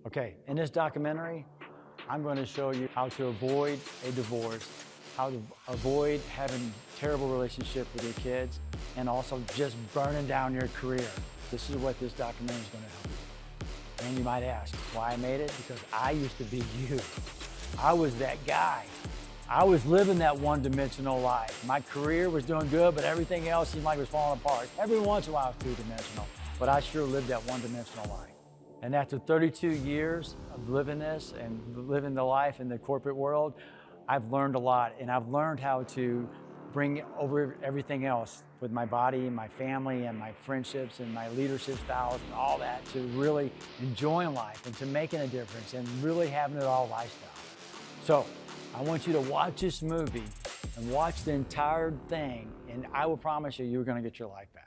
Okay, in this documentary, I'm going to show you how to avoid a divorce, how to avoid having terrible relationship with your kids, and also just burning down your career. This is what this documentary is going to help you. And you might ask, why I made it? Because I used to be you. I was that guy. I was living that one-dimensional life. My career was doing good, but everything else seemed like it was falling apart. Every once in a while I was two-dimensional, but I sure lived that one-dimensional life. And after 32 years of living this and living the life in the corporate world, I've learned a lot, and I've learned how to bring over everything else with my body, my family, and my friendships, and my leadership styles, and all that, to really enjoying life and to making a difference and really having it all lifestyle. So I want you to watch this movie and watch the entire thing, and I will promise you, you're going to get your life back.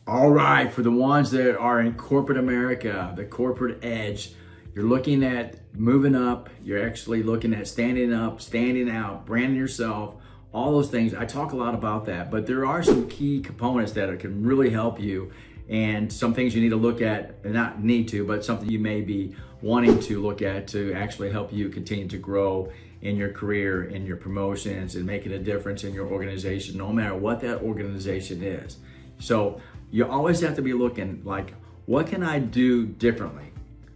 All right, for the ones that are in corporate America, the corporate edge, you're looking at moving up, you're actually looking at standing up, standing out, branding yourself, all those things. I talk a lot about that, but there are some key components that can really help you, and some things you need to look at, and not need to, but something you may be wanting to look at to actually help you continue to grow in your career, in your promotions, and making a difference in your organization, no matter what that organization is. So you always have to be looking like, what can I do differently?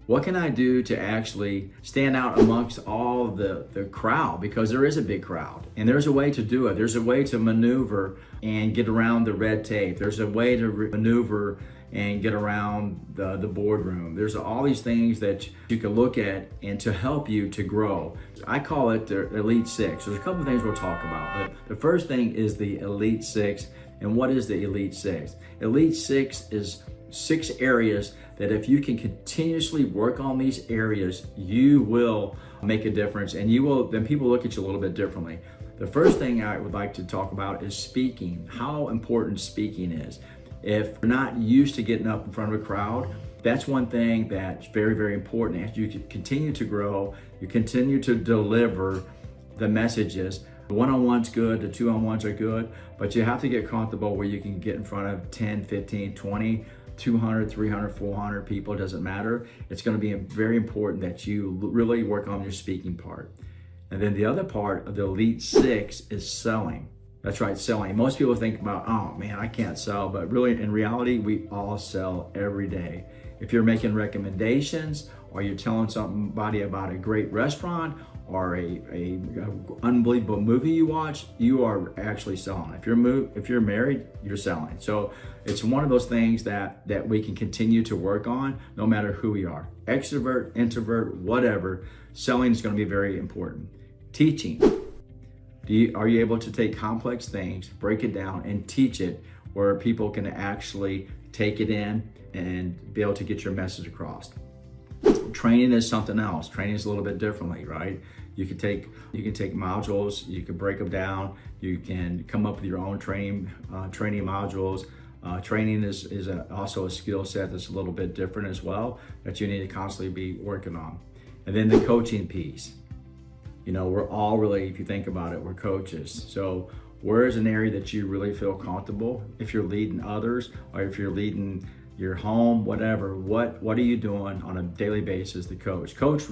What can I do to actually stand out amongst all the crowd? Because there is a big crowd, and there's a way to do it. There's a way to maneuver and get around the red tape. There's a way to maneuver and get around the boardroom. There's all these things that you can look at and to help you to grow. I call it the Elite Six. There's a couple of things we'll talk about, but the first thing is the Elite Six. And what is the Elite Six? Elite Six is 6 areas that if you can continuously work on these areas, you will make a difference, and then people look at you a little bit differently. The first thing I would like to talk about is speaking, how important speaking is. If you're not used to getting up in front of a crowd, that's one thing that's very, very important. As you continue to grow, you continue to deliver the messages. The one-on-one's good, the two-on-ones are good, but you have to get comfortable where you can get in front of 10, 15, 20, 200, 300, 400 people, it doesn't matter. It's going to be very important that you really work on your speaking part. And then the other part of the Elite Six is selling. That's right, selling. Most people think about, oh man, I can't sell, but really in reality, we all sell every day. If you're making recommendations, or you're telling somebody about a great restaurant, or a unbelievable movie you watch, you are actually selling. If you're married, you're selling. So it's one of those things that we can continue to work on, no matter who we are. Extrovert, introvert, whatever, selling is going to be very important. Teaching. Are you able to take complex things, break it down, and teach it where people can actually take it in and be able to get your message across? Training is something else. Training is a little bit differently, right? You can take modules, you can break them down, you can come up with your own training modules. Training is also a skill set that's a little bit different as well, that you need to constantly be working on. And then the coaching piece. You know, we're all really, if you think about it, we're coaches. So where is an area that you really feel comfortable? If you're leading others, or if you're leading your home, whatever, what are you doing on a daily basis to coach? Coaches,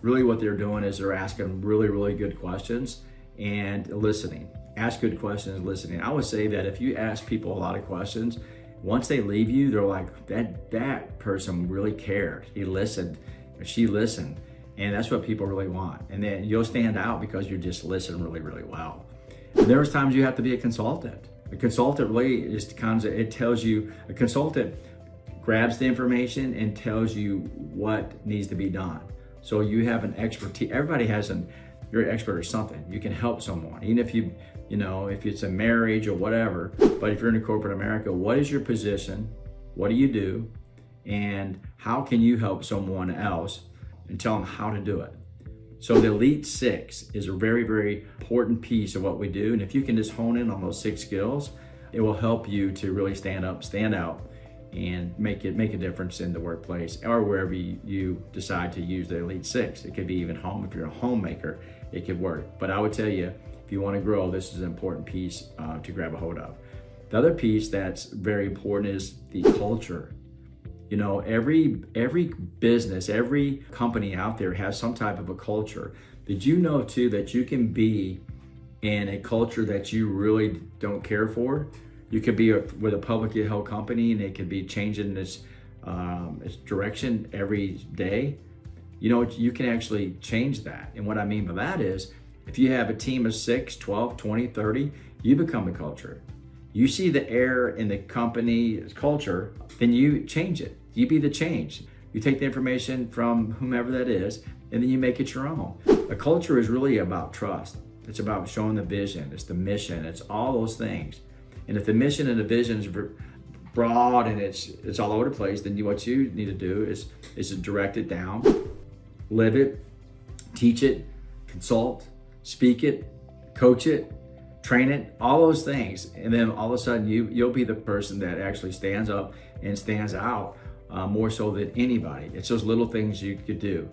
really what they're doing is they're asking really, really good questions and listening. Ask good questions and listening. I would say that if you ask people a lot of questions, once they leave you, they're like, that person really cared. He listened, or she listened. And that's what people really want. And then you'll stand out because you just listen really, really well. And there's times you have to be a consultant. A consultant really is it tells you, a consultant grabs the information and tells you what needs to be done. So you have an expertise. Everybody you're an expert or something. You can help someone, even if it's a marriage or whatever. But if you're in corporate America, what is your position? What do you do? And how can you help someone else, and tell them how to do it? So the Elite Six is a very, very important piece of what we do. And if you can just hone in on those 6 skills, it will help you to really stand out, and make a difference in the workplace or wherever you decide to use the Elite Six. It could be even home. If you're a homemaker, it could work. But I would tell you, if you want to grow, this is an important piece to grab a hold of. The other piece that's very important is the culture. You know, every business, every company out there has some type of a culture. Did you know too that you can be in a culture that you really don't care for? You could be with a publicly held company and it could be changing its direction every day. You know, you can actually change that. And what I mean by that is, if you have a team of 6, 12, 20, 30, you become the culture. You see the error in the company's culture, then you change it. You be the change. You take the information from whomever that is, and then you make it your own. A culture is really about trust. It's about showing the vision. It's the mission. It's all those things. And if the mission and the vision is broad and it's all over the place, then what you need to do is to direct it down, live it, teach it, consult, speak it, coach it, train it, all those things. And then all of a sudden you'll be the person that actually stands up and stands out more so than anybody. It's those little things you could do.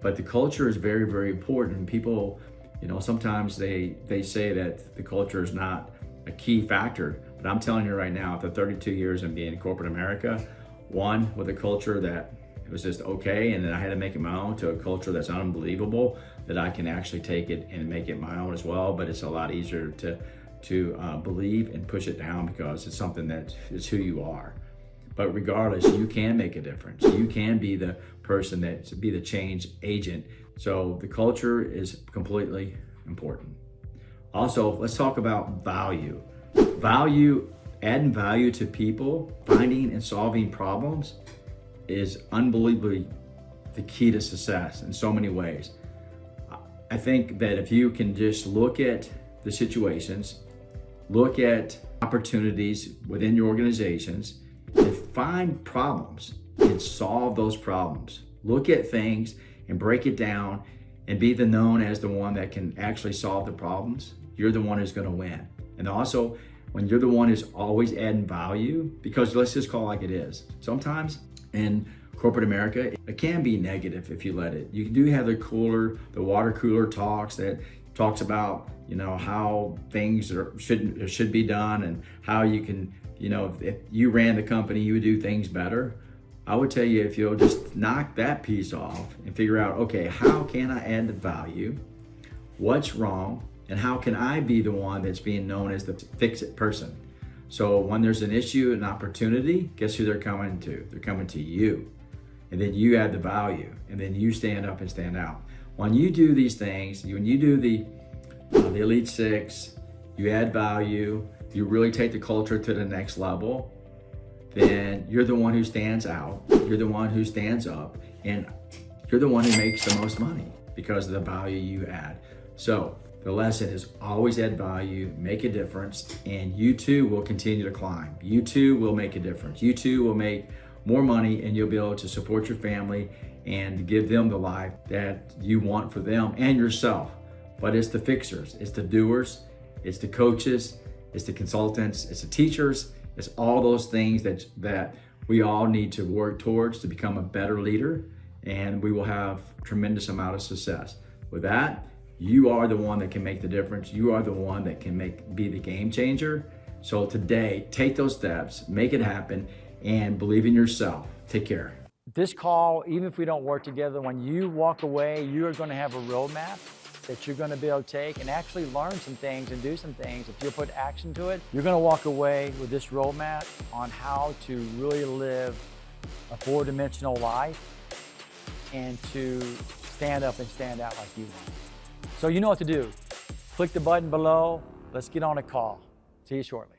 But the culture is very, very important. And people, you know, sometimes they say that the culture is not a key factor. But I'm telling you right now, after 32 years in being in corporate America, one, with a culture that it was just okay, and then I had to make it my own, to a culture that's unbelievable, that I can actually take it and make it my own as well. But it's a lot easier to believe and push it down because it's something that is who you are. But regardless, you can make a difference. You can be the person be the change agent. So the culture is completely important. Also, let's talk about value. Adding value to people, finding and solving problems is unbelievably the key to success in so many ways. I think that if you can just look at the situations, look at opportunities within your organizations, and find problems and solve those problems. Look at things and break it down and be known as the one that can actually solve the problems. You're the one who's going to win. And also, when you're the one who's always adding value, because let's just call it like it is. Sometimes in corporate America, it can be negative if you let it. You do have the water cooler talks that talks about, you know, how things should be done and how you can, you know, if you ran the company, you would do things better. I would tell you, if you'll just knock that piece off and figure out, okay, how can I add the value? What's wrong? And how can I be the one that's being known as the fix-it person? So when there's an issue, an opportunity, guess who they're coming to? They're coming to you. And then you add the value, and then you stand up and stand out. When you do these things, when you do the Elite Six, you add value, you really take the culture to the next level, then you're the one who stands out, you're the one who stands up, and you're the one who makes the most money because of the value you add. So the lesson is always add value, make a difference, and you too will continue to climb. You too will make a difference. You too will make more money, and you'll be able to support your family and give them the life that you want for them and yourself. But it's the fixers, it's the doers, it's the coaches, it's the consultants, it's the teachers, it's all those things that we all need to work towards to become a better leader, and we will have a tremendous amount of success. With that, you are the one that can make the difference. You are the one that can be the game changer. So today, take those steps, make it happen, and believe in yourself. Take care. This call, even if we don't work together, when you walk away, you are going to have a roadmap that you're going to be able to take and actually learn some things and do some things. If you put action to it, you're going to walk away with this roadmap on how to really live a four-dimensional life and to stand up and stand out like you want. So you know what to do. Click the button below. Let's get on a call. See you shortly.